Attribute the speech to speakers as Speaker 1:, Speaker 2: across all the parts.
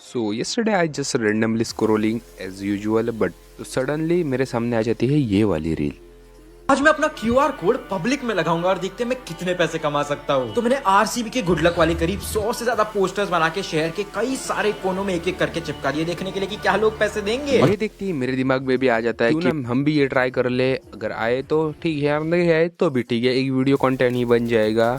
Speaker 1: So yesterday I just randomly scrolling as usual, but suddenly मेरे सामने आ जाती है ये वाली रील।
Speaker 2: आज मैं अपना क्यूआर कोड पब्लिक में लगाऊंगा और देखते हैं मैं कितने पैसे कमा सकता हूँ। तो मैंने आरसीबी के गुड लक वाले करीब 100 से ज्यादा पोस्टर्स बना के शहर के कई सारे कोनों में एक एक करके चिपका दिए, देखने के लिए कि क्या लोग पैसे देंगे।
Speaker 1: ये देखती ही मेरे दिमाग में भी आ जाता है कि हम भी ये ट्राई कर ले, अगर आए तो ठीक है, नहीं आए तो भी ठीक है, एक वीडियो कंटेंट ही बन जाएगा।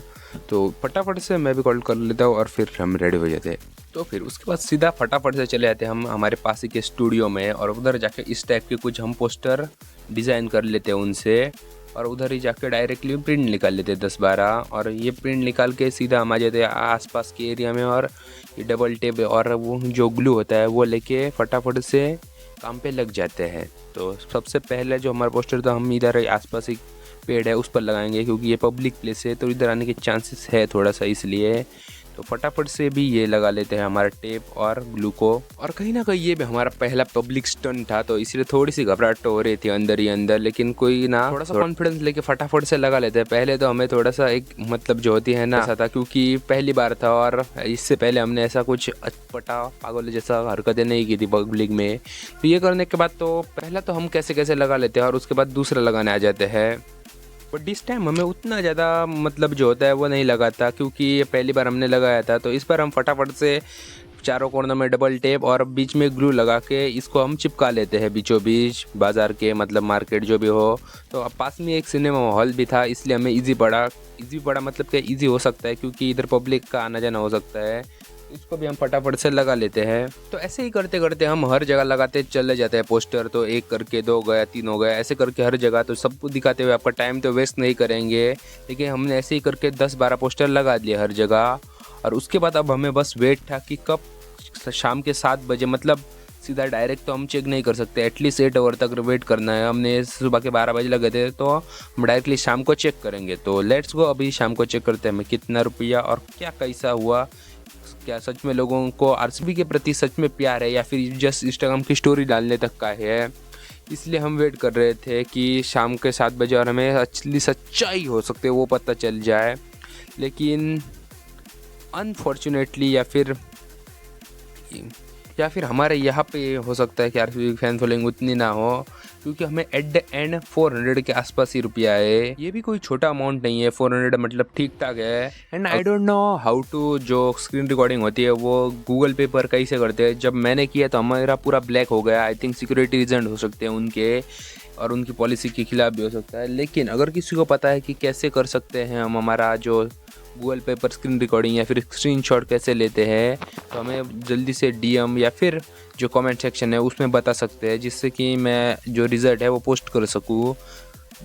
Speaker 1: तो फटाफट से मैं भी कॉल कर लेता हूँ और फिर हम रेडी हो जाते हैं। तो फिर उसके बाद सीधा फटाफट से चले जाते हैं हम हमारे पास ही के स्टूडियो में, और उधर जाके इस टाइप के कुछ हम पोस्टर डिज़ाइन कर लेते हैं उनसे, और उधर ही जाके डायरेक्टली प्रिंट निकाल लेते हैं 10-12, और ये प्रिंट निकाल के सीधा हम आ जाते हैं आसपास के एरिया में, और ये डबल टेप और वो जो ग्लू होता है वो लेके फटाफट से काम पे लग जाते हैं। तो सबसे पहले जो हमारा पोस्टर था हम इधर आसपास एक पेड़ है उस पर लगाएंगे, क्योंकि ये पब्लिक प्लेस है तो इधर आने के चांसेस है थोड़ा सा, इसलिए तो फटाफट से भी ये लगा लेते हैं हमारा टेप और ग्लू को। और कहीं ना कहीं ये भी हमारा पहला पब्लिक स्टंट था, तो इसलिए थोड़ी सी घबराहट हो रही थी अंदर ही अंदर, लेकिन कोई ना थोड़ा सा कॉन्फिडेंस लेके फटाफट से लगा लेते हैं। पहले तो हमें थोड़ा सा एक मतलब जो होती है ना ऐसा था, क्योंकि पहली बार था और इससे पहले हमने ऐसा कुछ अटपटा पागल जैसा हरकतें नहीं की थी पब्लिक में। तो ये करने के बाद तो पहला तो हम कैसे कैसे लगा लेते हैं और उसके बाद दूसरा लगाने आ जाते हैं। बट इस टाइम हमें उतना ज़्यादा मतलब जो होता है वो नहीं लगा था, क्योंकि ये पहली बार हमने लगाया था। तो इस बार हम फटाफट से चारों कोनों में डबल टेप और बीच में ग्लू लगा के इसको हम चिपका लेते हैं बीचों बीच बाज़ार के, मतलब मार्केट जो भी हो। तो अब पास में एक सिनेमा हॉल भी था, इसलिए हमें ईजी पड़ा मतलब कि ईजी हो सकता है, क्योंकि इधर पब्लिक का आना जाना हो सकता है। इसको भी हम फटाफट से लगा लेते हैं। तो ऐसे ही करते करते हम हर जगह लगाते चले जाते हैं पोस्टर। तो एक करके 2 गया, 3 हो गया, ऐसे करके हर जगह। तो सबको दिखाते हुए आपका टाइम तो वेस्ट नहीं करेंगे, लेकिन हमने ऐसे ही करके 10-12 पोस्टर लगा दिए हर जगह। और उसके बाद अब हमें बस वेट था कि कब शाम के 7 बजे, मतलब सीधा डायरेक्ट तो हम चेक नहीं कर सकते, एटलीस्ट 8 आवर तक वेट करना है। हमने सुबह के 12 बजे लगे थे, तो हम डायरेक्टली शाम को चेक करेंगे। तो लेट्स गो, अभी शाम को चेक करते हैं हमें कितना रुपया और क्या कैसा हुआ। क्या सच में लोगों को आरसीबी के प्रति सच में प्यार है, या फिर जस्ट इंस्टाग्राम की स्टोरी डालने तक का है। इसलिए हम वेट कर रहे थे कि शाम के 7 बजे और हमें असली सच्चाई हो सकती है वो पता चल जाए। लेकिन अनफॉर्चुनेटली या फिर हमारे यहाँ पे हो सकता है कि आरसीबी फैन फॉलोइंग उतनी ना हो, क्योंकि हमें एट द एंड 400 के आसपास ही रुपया है। ये भी कोई छोटा अमाउंट नहीं है, 400 मतलब ठीक ठाक है। And I don't know how to जो स्क्रीन रिकॉर्डिंग होती है वो गूगल पे पर कैसे करते हैं। जब मैंने किया तो हमारा पूरा ब्लैक हो गया। आई थिंक सिक्योरिटी रीजन हो सकते हैं उनके, और उनकी पॉलिसी के खिलाफ भी हो सकता है। लेकिन अगर किसी को पता है कि कैसे कर सकते हैं हम हमारा जो गूगल पे पर स्क्रीन रिकॉर्डिंग या फिर स्क्रीनशॉट कैसे लेते हैं, तो हमें जल्दी से डीएम या फिर जो कमेंट सेक्शन है उसमें बता सकते हैं, जिससे कि मैं जो रिज़ल्ट है वो पोस्ट कर सकूँ।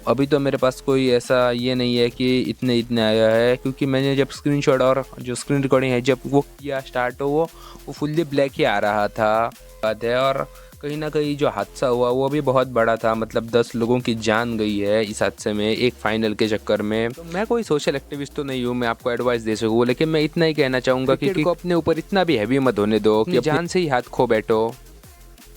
Speaker 1: अभी तो मेरे पास कोई ऐसा ये नहीं है कि इतने आया है, क्योंकि मैंने जब स्क्रीनशॉट और जो स्क्रीन रिकॉर्डिंग है जब वो किया स्टार्ट, तो वो फुल्ली ब्लैक ही आ रहा था बात है। और कहीं ना कहीं जो हादसा हुआ वो भी बहुत बड़ा था, मतलब 10 लोगों की जान गई है इस हादसे में, एक फाइनल के चक्कर में। तो मैं कोई सोशल एक्टिविस्ट तो नहीं हूँ, मैं आपको एडवाइस दे सकूँ, लेकिन मैं इतना ही कहना चाहूँगा कि को अपने ऊपर इतना भी हैवी मत होने दो कि जान से ही हाथ खो बैठो।